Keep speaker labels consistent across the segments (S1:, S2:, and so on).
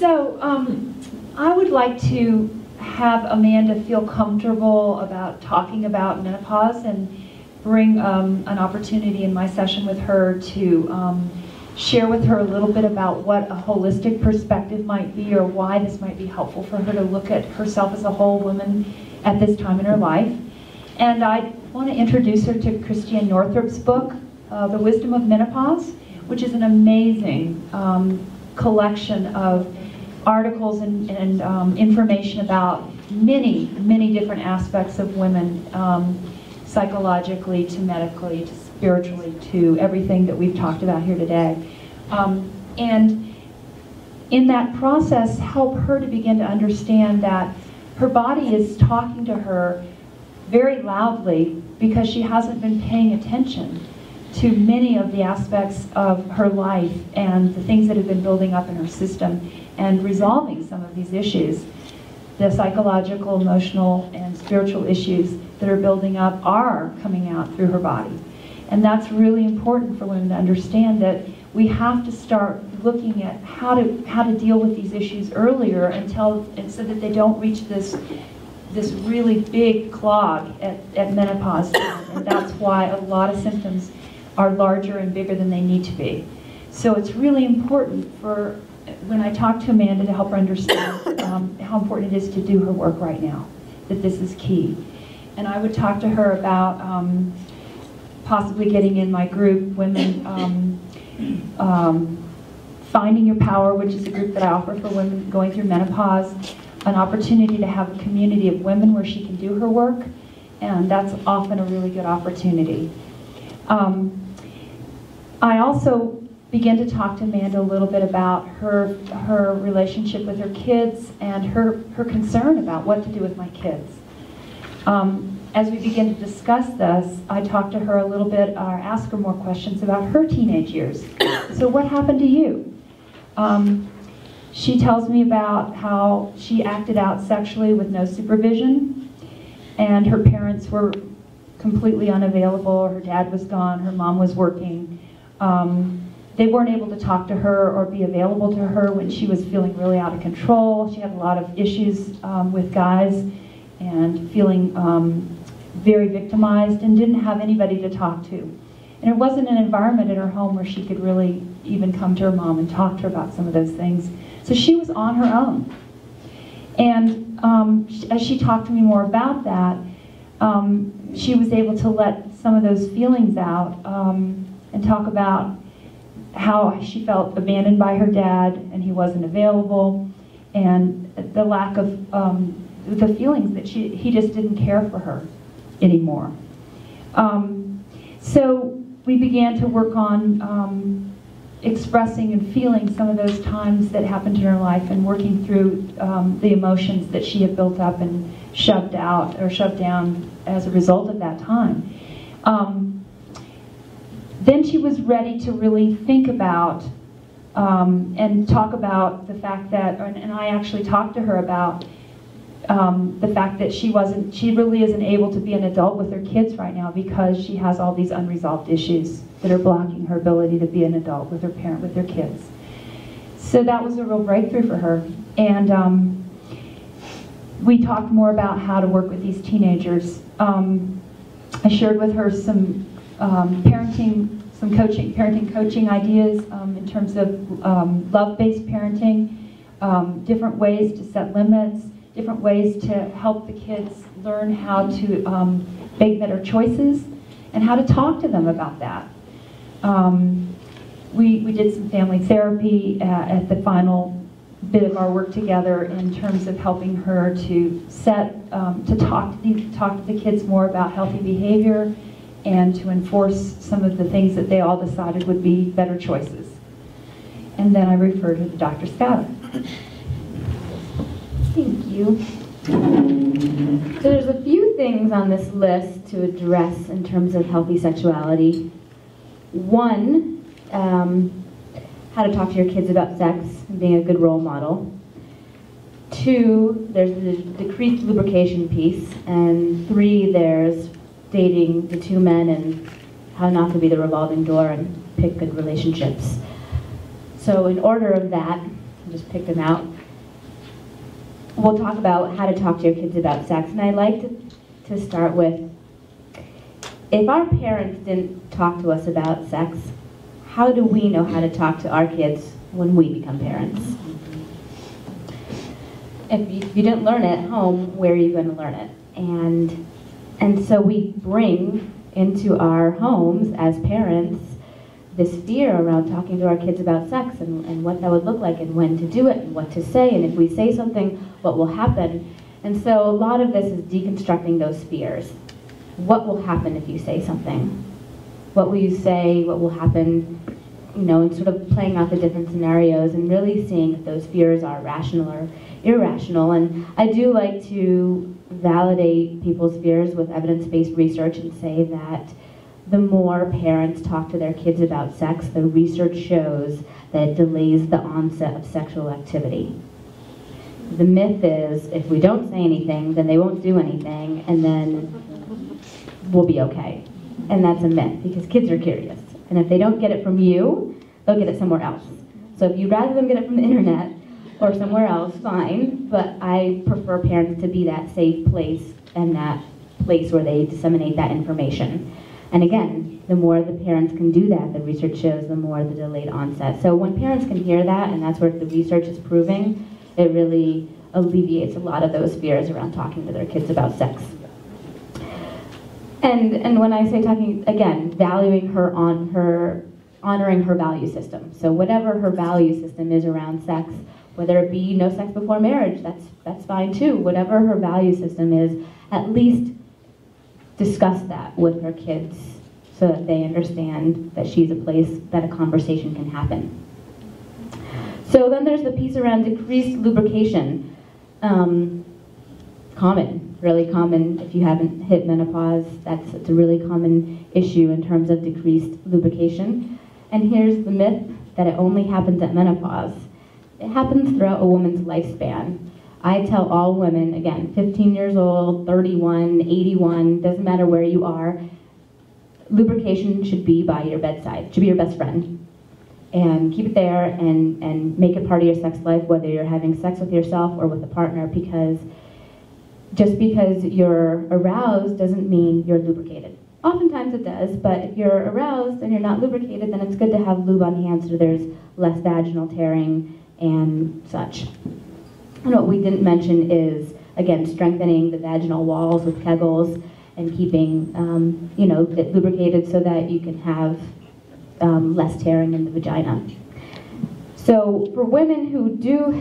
S1: So I would like to have Amanda feel comfortable about talking about menopause and bring an opportunity in my session with her to share with her a little bit about what a holistic perspective might be, or why this might be helpful for her to look at herself as a whole woman at this time in her life. And I want to introduce her to Christiane Northrup's book, The Wisdom of Menopause, which is an amazing collection of articles and information about many different aspects of women, psychologically to medically to spiritually to everything that we've talked about here today. And in that process, help her to begin to understand that her body is talking to her very loudly because she hasn't been paying attention to many of the aspects of her life and the things that have been building up in her system and resolving some of these issues. The psychological, emotional, and spiritual issues that are building up are coming out through her body. And that's really important for women to understand, that we have to start looking at how to deal with these issues earlier and so that they don't reach this really big clog at menopause time. And that's why a lot of symptoms are larger and bigger than they need to be. So it's really important for, when I talk to Amanda, to help her understand how important it is to do her work right now, that this is key. And I would talk to her about possibly getting in my group, Women Finding Your Power, which is a group that I offer for women going through menopause, an opportunity to have a community of women where she can do her work, and that's often a really good opportunity. I also began to talk to Amanda a little bit about her relationship with her kids and her concern about what to do with my kids. As we begin to discuss this, I talked to her a little bit, or asked her more questions about her teenage years. So what happened to you? She tells me about how she acted out sexually with no supervision, and her parents were completely unavailable. Her dad was gone, her mom was working. They weren't able to talk to her or be available to her when she was feeling really out of control. She had a lot of issues with guys and feeling very victimized and didn't have anybody to talk to. And it wasn't an environment in her home where she could really even come to her mom and talk to her about some of those things. So she was on her own. And as she talked to me more about that, she was able to let some of those feelings out and talk about how she felt abandoned by her dad and he wasn't available, and the lack of the feelings that he just didn't care for her anymore. So we began to work on expressing and feeling some of those times that happened in her life and working through the emotions that she had built up and shoved out or shoved down as a result of that time. Then she was ready to really think about and talk about the fact that, and I actually talked to her about the fact that she really isn't able to be an adult with her kids right now because she has all these unresolved issues that are blocking her ability to be an adult with her parent, with her kids. So that was a real breakthrough for her. And we talked more about how to work with these teenagers. I shared with her some parenting coaching ideas in terms of love-based parenting, different ways to set limits, different ways to help the kids learn how to make better choices and how to talk to them about that. We did some family therapy at the final bit of our work together in terms of helping her to talk to the kids more about healthy behavior and to enforce some of the things that they all decided would be better choices. And then I referred her to Dr. Scott.
S2: Thank you. So there's a few things on this list to address in terms of healthy sexuality. One, how to talk to your kids about sex and being a good role model. Two, there's the decreased lubrication piece. And three, there's dating the two men and how not to be the revolving door and pick good relationships. So in order of that, just pick them out. We'll talk about how to talk to your kids about sex, and I'd like to start with, if our parents didn't talk to us about sex, how do we know how to talk to our kids when we become parents? If you didn't learn it at home, where are you going to learn it? And so we bring into our homes as parents this fear around talking to our kids about sex and what that would look like and when to do it and what to say, and if we say something, what will happen. And so a lot of this is deconstructing those fears. What will happen if you say something? What will you say? What will happen? You know, and sort of playing out the different scenarios and really seeing if those fears are rational or irrational. And I do like to validate people's fears with evidence-based research and say that the more parents talk to their kids about sex, the research shows that it delays the onset of sexual activity. The myth is, if we don't say anything, then they won't do anything, and then we'll be okay. And that's a myth, because kids are curious. And if they don't get it from you, they'll get it somewhere else. So if you'd rather them get it from the internet or somewhere else, fine, but I prefer parents to be that safe place and that place where they disseminate that information. And again, the more the parents can do that, the research shows, the more the delayed onset. So when parents can hear that, and that's what the research is proving, it really alleviates a lot of those fears around talking to their kids about sex. And when I say talking, again, valuing her on her, honoring her value system. So whatever her value system is around sex, whether it be no sex before marriage, that's fine too. Whatever her value system is, at least discuss that with her kids so that they understand that she's a place that a conversation can happen. So then there's the piece around decreased lubrication. Common, really common. If you haven't hit menopause, it's a really common issue in terms of decreased lubrication. And here's the myth that it only happens at menopause. It happens throughout a woman's lifespan. I tell all women, again, 15 years old, 31, 81, doesn't matter where you are, lubrication should be by your bedside. It should be your best friend. And keep it there and make it part of your sex life, whether you're having sex with yourself or with a partner, because just because you're aroused doesn't mean you're lubricated. Oftentimes it does, but if you're aroused and you're not lubricated, then it's good to have lube on hand so there's less vaginal tearing and such. And what we didn't mention is, again, strengthening the vaginal walls with Kegels and keeping it lubricated so that you can have less tearing in the vagina. So for women who do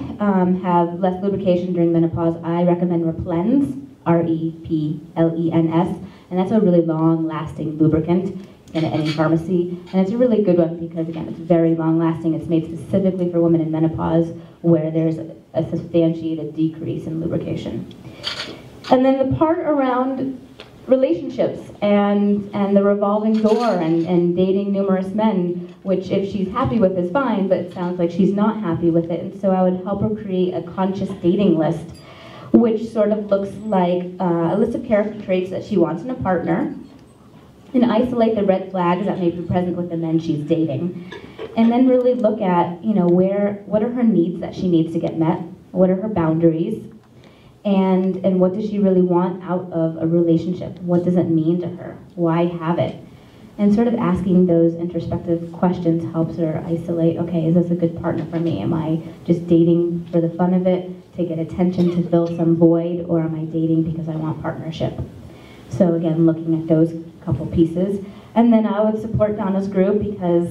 S2: have less lubrication during menopause, I recommend Replens, R-E-P-L-E-N-S, and that's a really long-lasting lubricant in any pharmacy. And it's a really good one because, again, it's very long-lasting. It's made specifically for women in menopause where there's a substantiated decrease in lubrication. And then the part around relationships and the revolving door and dating numerous men, which if she's happy with is fine, but it sounds like she's not happy with it. And so I would help her create a conscious dating list, which sort of looks like a list of character traits that she wants in a partner, and isolate the red flags that may be present with the men she's dating. And then really look at, what are her needs that she needs to get met? What are her boundaries? And what does she really want out of a relationship? What does it mean to her? Why have it? And sort of asking those introspective questions helps her isolate, okay, is this a good partner for me? Am I just dating for the fun of it, to get attention, to fill some void, or am I dating because I want partnership? So again, looking at those couple pieces. And then I would support Donna's group because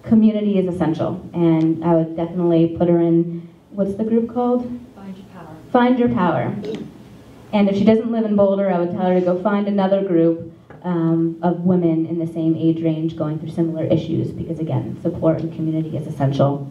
S2: community is essential. And I would definitely put her in, what's the group called?
S1: Find Your Power.
S2: Find Your Power. And if she doesn't live in Boulder, I would tell her to go find another group of women in the same age range going through similar issues, because again, support and community is essential.